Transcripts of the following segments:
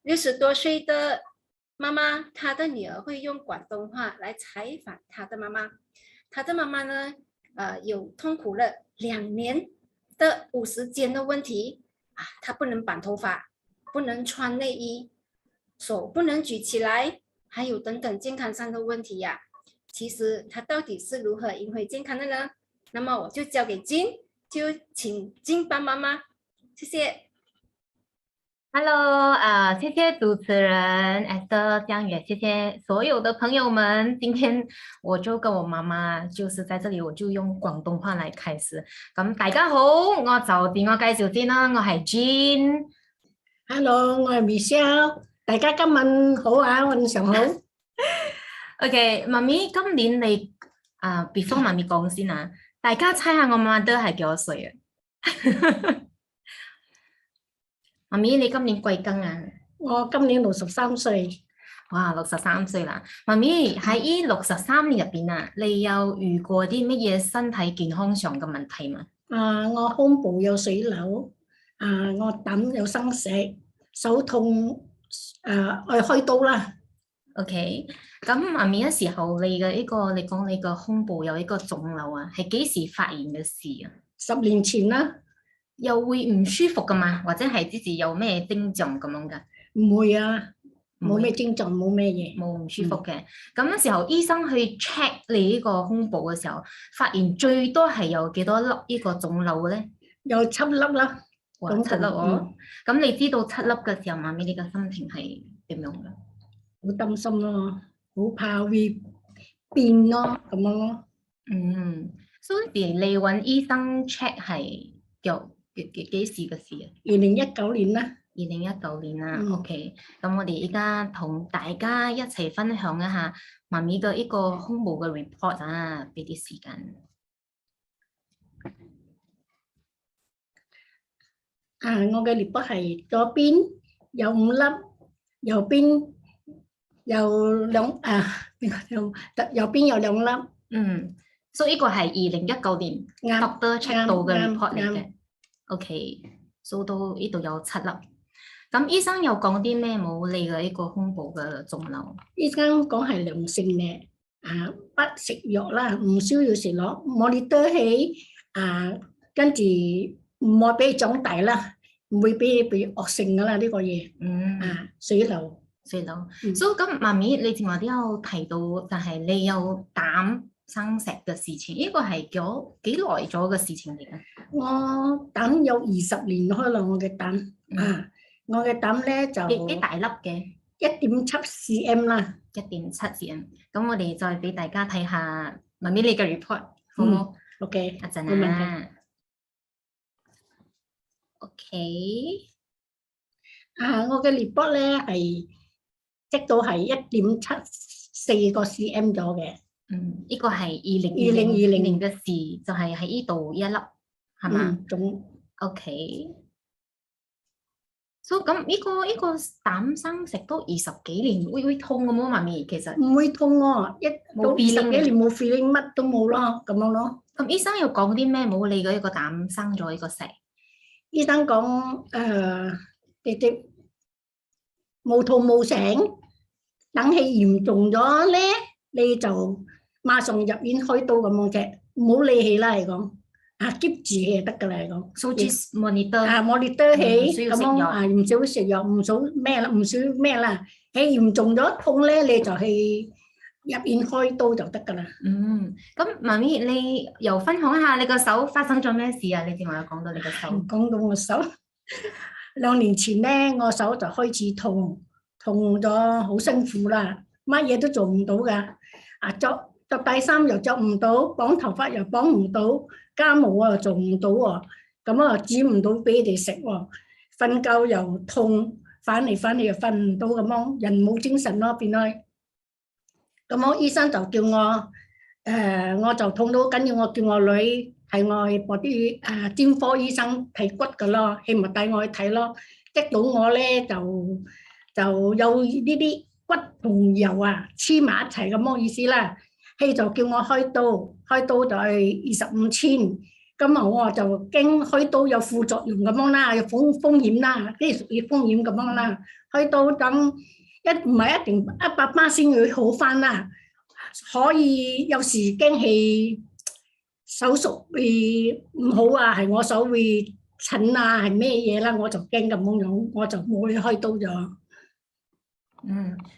60多歲的媽媽，她的女兒會用廣東話來採訪她的媽媽。她的媽媽呢，有痛苦了2年的50肩的問題啊，她不能綁頭髮，不能穿內衣，手不能舉起來，還有等等健康上的問題呀。其實她到底是如何贏回健康的呢？那麼我就交給金，就請金幫媽媽，謝謝。Hello，謝謝主持人 Esther 江月，謝謝所有的朋友們。今天我就跟我媽媽，就是在這裡，我就用廣東話來開始。咁大家好，我就自我介紹先啦，我係 Jean。Hello，我係 Michelle。大家今晚好啊，晚上好。OK，媽咪，今年你before 媽咪講先啊，大家猜下我媽媽都係幾多歲啊？媽咪，你今年貴庚啊？我今年63歲。哇，63歲啦！媽咪喺呢63年入邊啊，你有遇過啲乜嘢身體健康上嘅問題嗎？我胸部有水瘤，我膽有生石，手痛，愛開刀啦。OK，咁媽咪嗰時候你嘅你講你個胸部有一個腫瘤啊，係幾時發現嘅事啊？10年前啦。又會唔舒服噶嘛？或者係之前有咩症狀咁樣噶？唔會啊，冇咩症狀，冇咩嘢，冇唔舒服嘅。咁嗰時候醫生去 check 你呢個胸部嘅時候，發現最多係有幾多粒呢個腫瘤咧？有7粒啦。哇，7粒哦！咁你知道7粒嘅時候，媽咪你嘅心情係點樣嘅？好擔心咯，好怕會變咯，咁樣咯。所以你揾醫生 check 係幾時嘅事啊？2019年啦。2019年啦，OK。咁我哋依家同大家一齊分享一下媽咪嘅呢個胸部嘅 report 啊，俾啲時間。我嘅 report 係左邊有5粒，右邊有右邊有2粒。所以呢個係2019年 doctor check 到嘅 report 嚟嘅。OK，數到呢度有7粒。咁醫生有講啲咩冇你嘅呢個胸部嘅腫瘤？醫生講係良性嘅，不食藥啦，唔需要食藥，monitor起，跟住唔會俾佢長大啦，唔會俾惡性噶啦呢個嘢。水瘤。所以咁媽咪，你正話都有提到，但係你有膽生石嘅事情，呢個係幾耐咗嘅事情嚟嘅？我膽有20年開啦，我嘅膽我嘅膽咧就幾大粒嘅，1.7 cm 啦。1.7 cm。咁我哋再俾大家睇下媽咪你嘅 report， 好冇？OK，一陣啊。OK。我嘅 report 咧係積到係1.74個 cm 咗嘅。呢個係2020年嘅事，就係喺呢度1粒，係嘛？OK。咁呢個膽生石都20幾年，會痛嘅冇媽咪？其實唔會痛喎，到20幾年冇 feeling， 乜都冇咯，咁樣咯。咁醫生又講啲咩冇你嘅一個膽生咗呢個石？醫生講直接冇肚冇醒，等氣嚴重咗咧，你就馬上入院開刀咁樣啫，唔好理氣啦嚟講。keep 住氣就得噶啦嚟講。So just monitor 起咁樣唔少食藥，唔少咩啦，氣嚴重咗痛咧，你就去入院開刀就得噶啦。咁媽咪你又分享一下你個手發生咗咩事啊？你正話有講到你個手。講到我手，2年前咧，我手就開始痛咗好辛苦啦，乜嘢都做唔到噶。着底衫又着唔到，綁頭髮又綁唔到，家務又做唔到喎，咁煮唔到俾你哋食喎，瞓覺又痛，反嚟又瞓唔到咁樣，人冇精神咯變咗。咁我醫生就叫我，我就痛到緊要，我叫我女睇我去播啲專科醫生睇骨噶咯，希望帶我去睇咯，激到我咧就有呢啲骨同油黐埋一齊咁樣意思啦。佢就叫我開刀就係25千，咁啊我就驚開刀有副作用咁樣啦，有風險啦，即係屬於風險咁樣啦。開刀等唔係一定100%先會好翻啦，可以有時驚係手術會唔好啊，係我手會診啊，係咩嘢啦，我就驚咁樣，我就冇去開刀咗。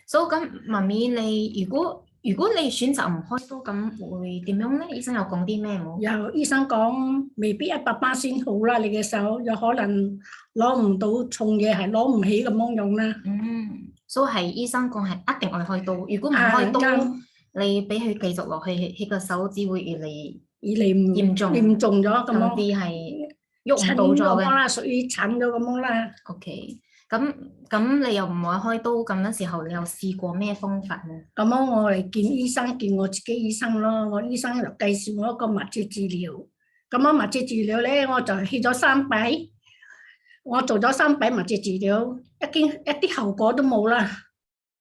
所以咁媽咪你如果你選擇唔開刀咁會點樣咧？醫生有講啲咩冇？有醫生講未必100%先好啦，你嘅手有可能攞唔到重嘢，係攞唔起咁樣啦。所以係醫生講係一定要開刀，如果唔開刀，你俾佢繼續落去，佢個手指會越嚟嚴重咗咁甚樣，至係喐唔到咗嘅。屬於慘咗咁樣啦。OK，咁你又唔愛開刀咁嘅時候，你又試過咩方法咧？咁樣我嚟見我自己醫生咯。我醫生就介紹我一個物質治療。咁樣物質治療咧，我就去咗3擺，我做咗3擺物質治療，一啲效果都冇啦。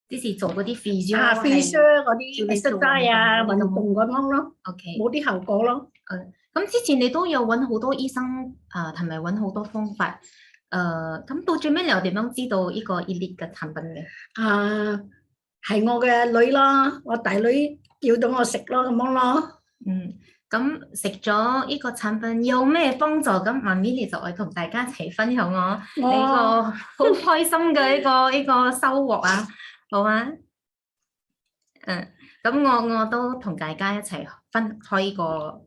即係做嗰啲 physio 嗰啲 exercise 啊，運動咁樣咯。OK，冇啲效果咯。咁之前你都有揾好多醫生同埋揾好多方法。咁到最尾你又點樣知道呢個 Elite 嘅產品嘅？係我嘅女咯，我大女叫到我食咯，咁樣咯。咁食咗呢個產品有咩幫助？咁媽咪你就會同大家一齊分享呢個好開心嘅呢個收穫啊，好嗎？咁我都同大家一齊分開呢個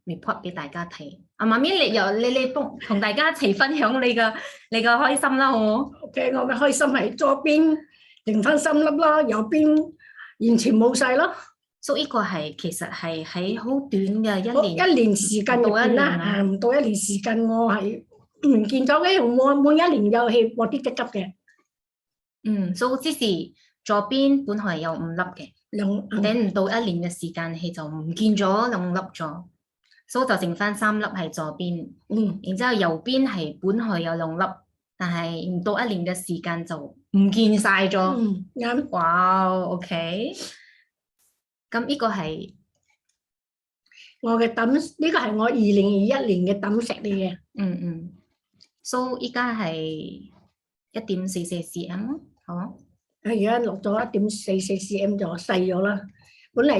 report 俾大家睇。媽咪你同大家一齊分享你嘅開心啦，好唔好？OK， 我嘅開心係左邊剩翻3粒啦，右邊完全冇晒咯。所以呢個其實係喺好短嘅一年時間入邊啦，唔到1年時間我係唔見咗嘅，每一年又係獲啲積急嘅。所以之時左邊本來有5粒嘅，等唔到1年嘅時間，佢就唔見咗2粒咗，所以就剩翻3粒係左邊。然之後右邊係本來有2粒，但係唔到1年嘅時間就唔見晒咗。哇 ，OK。咁呢個係我嘅膽，呢個係我2021年嘅膽石嚟嘅。So 依家係1.44 cm， 好冇？而家落咗1.44 cm 就細咗啦。本嚟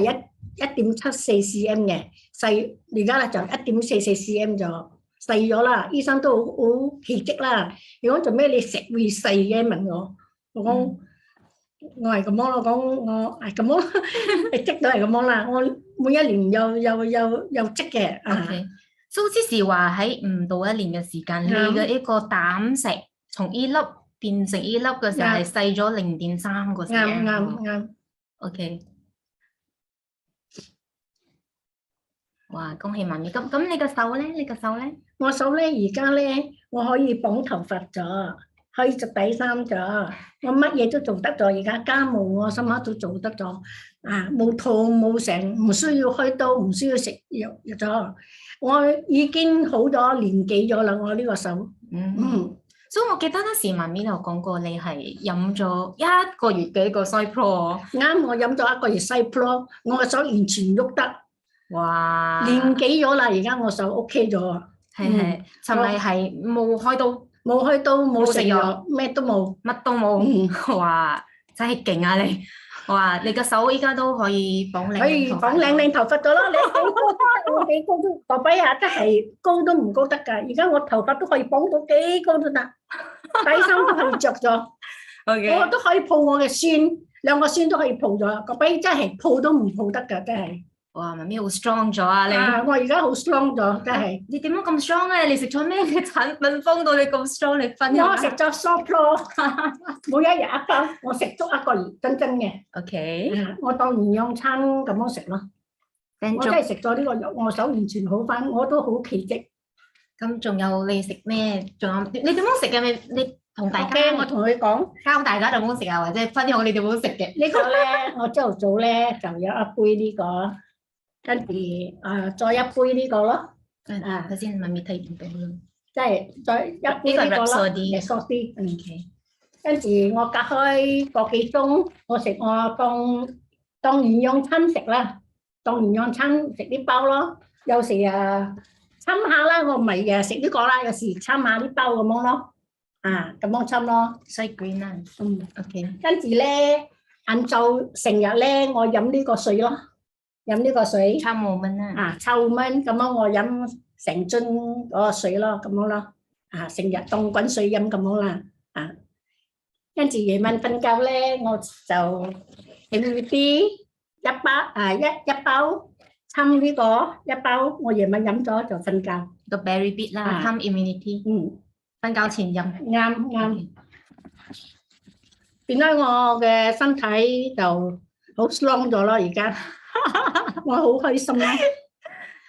1.74 cm 嘅細，而家咧就1.44 cm 就細咗啦。醫生都好奇蹟啦。如果做咩你食會細嘅？問我講。我係咁樣咯，我係咁樣，你積到係咁樣啦。我每一年又積嘅。OK，所以即是話喺唔到1年嘅時間，你嘅一個膽石從呢粒變成呢粒嘅時候係細咗0.3個 cm。啱。OK， 哇！恭喜媽咪。咁你個手咧？我手咧而家咧，我可以綁頭髮咗。可以着底衫咗，我乜嘢都做得咗，而家家務我什麼都做得咗，冇痛冇成，唔需要開刀，唔需要食藥咗，我已經好咗年幾咗啦，我呢個手。所以我記得嗰時媽咪有講過，你係飲咗1個月嘅一個 Cypro。啱，我飲咗1個月 Cypro，我個手完全喐得。哇！年幾咗啦，而家我手 OK 咗。係，尋日係冇開刀。冇開刀，冇食藥，咩都冇，乜都冇。哇，真係勁啊你！哇，你個手依家都可以綁靚頭髮咗啦！我幾高都，爸爸啊，真係高都唔高得㗎。而家我頭髮都可以綁到幾高都得，底衫都可以着咗。我都可以抱我嘅孫，2個孫都可以抱咗。爸爸真係抱都唔抱得㗎，真係。哇，媽咪好 strong 咗啊！你我而家好 strong 咗，真係。你點解咁 strong 咧？你食咗咩嘅產品幫到你咁 strong？你分享。我食咗 Cypro，每一日1包，我食足1個月，真嘅。OK。我當營養餐咁樣食咯。我真係食咗呢個藥，我手完全好翻，我都好奇蹟。咁仲有你食咩？仲有你點樣食嘅？你同大家，我同佢講，教大家點樣食啊，或者分享你點樣食嘅？呢個咧，我朝頭早咧就有1杯呢個。跟住再1杯呢個咯，頭先媽咪睇唔到咯，即係再1杯呢個咯，soft啲。跟住我隔開個幾鐘，我當營養餐食啦，當營養餐食啲包咯。有時侵下啦，我唔係日日食呢個啦，有時侵下啲包咁樣咯，咁樣侵咯。細 green 啦，OK。跟住咧，晏晝成日咧，我飲呢個水咯，飲呢個水。差冇蚊啊。臭蚊咁樣，我飲成樽嗰個水咯，咁樣咯。成日當滾水飲咁樣啦。跟住夜晚瞓覺咧，我就 MVD 一包侵呢個一包，我夜晚飲咗就瞓覺。個 berry bit 啦，侵 immunity。瞓覺前飲。啱。變咗我嘅身體就好 strong 咗咯，而家我好開心啦。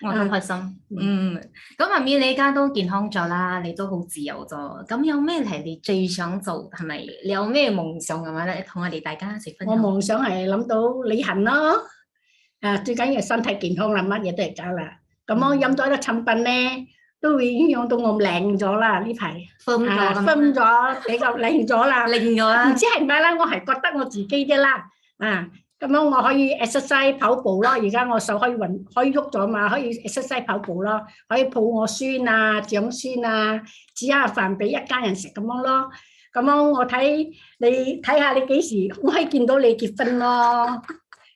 我都開心。咁媽咪你而家都健康咗啦，你都好自由咗。咁有咩係你最想做？係咪你有咩夢想咁樣咧？同我哋大家一齊分享。我夢想係諗到旅行咯。最緊要身體健康啦，乜嘢都係搞啦。咁我飲咗啲產品咧，都會影響到我靚咗啦呢排。分咗比較靚咗啦。靚咗啦。唔知係咪啦？我係覺得我自己啫啦。咁樣我可以 exercise 跑步咯，而家我手可以喐咗嘛，可以 exercise 跑步咯，可以抱我孫啊、長孫啊，煮下飯俾一家人食咁樣咯。咁樣我睇下你幾時我可以見到你結婚咯。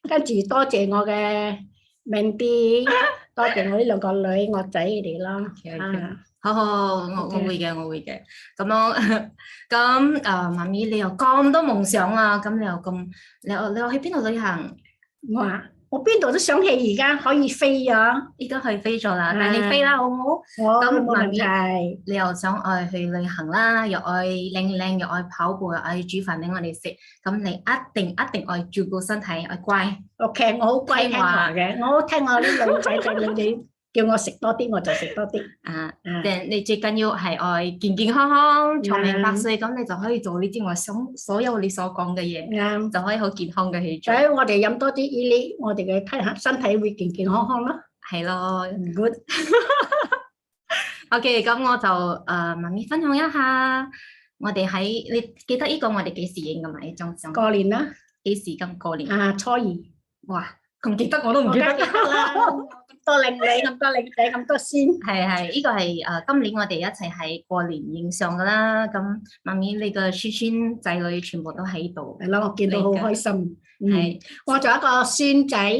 跟住多謝我嘅Mandy，多謝我呢兩個女、我仔哋咯。好，我會嘅。咁樣咁媽咪你有咁多夢想啊，咁你又去邊度旅行？我邊度都想去，而家可以飛啊！而家可以飛咗啦，但你飛啦好唔好？咁媽咪你又想愛去旅行啦，又愛靚，又愛跑步，又愛煮飯俾我哋食，咁你一定愛照顧身體，愛乖。OK，我好乖聽話嘅，我好聽我啲女仔女叫我食多啲我就食多啲。你最緊要係愛健康，長命百歲，咁你就可以做呢啲我所有你所講嘅嘢，就可以好健康嘅去做。所以我哋飲多啲呢啲，我哋嘅身體會健康咯。係咯 ，good。OK，咁我就媽咪分享一下，我哋你記得呢個我哋幾時影㗎嘛？呢張相。過年啦。幾時咁過年？初二。哇，咁記得我都唔記得啦。咁多靚女，咁多靚仔，咁多孫。係，呢個係今年我哋一齊喺過年影相噶啦。咁媽咪你個孫仔女全部都喺度。係咯，我見到好開心。係，我仲有一個孫仔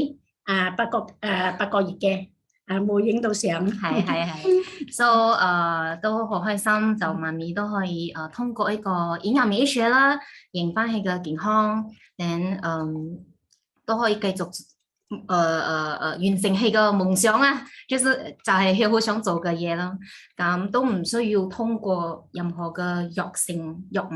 8個月嘅，冇影到相。係，so 都好開心，就媽咪都可以通過一個營養美學啦，贏翻佢嘅健康，都可以繼續完成佢嘅夢想啊，就係佢好想做嘅嘢咯。咁都唔需要通過任何嘅藥物，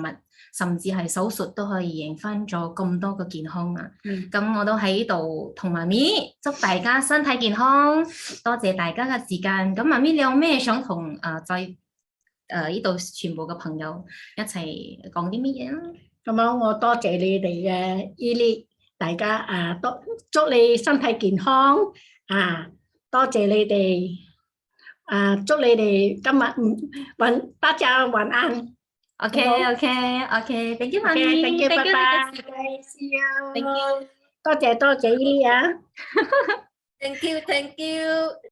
甚至係手術都可以贏翻咗咁多嘅健康啊。咁我都喺度同媽咪祝大家身體健康，多謝大家嘅時間。咁媽咪你有咩想同在呢度全部嘅朋友一齊講啲乜嘢啊？咁樣我多謝你哋嘅依啲。大家祝你身體健康多謝你哋祝你哋今日大家晚安。OK，thank you，媽咪，thank you，拜拜 ，see you，多謝依啲啊。Thank you。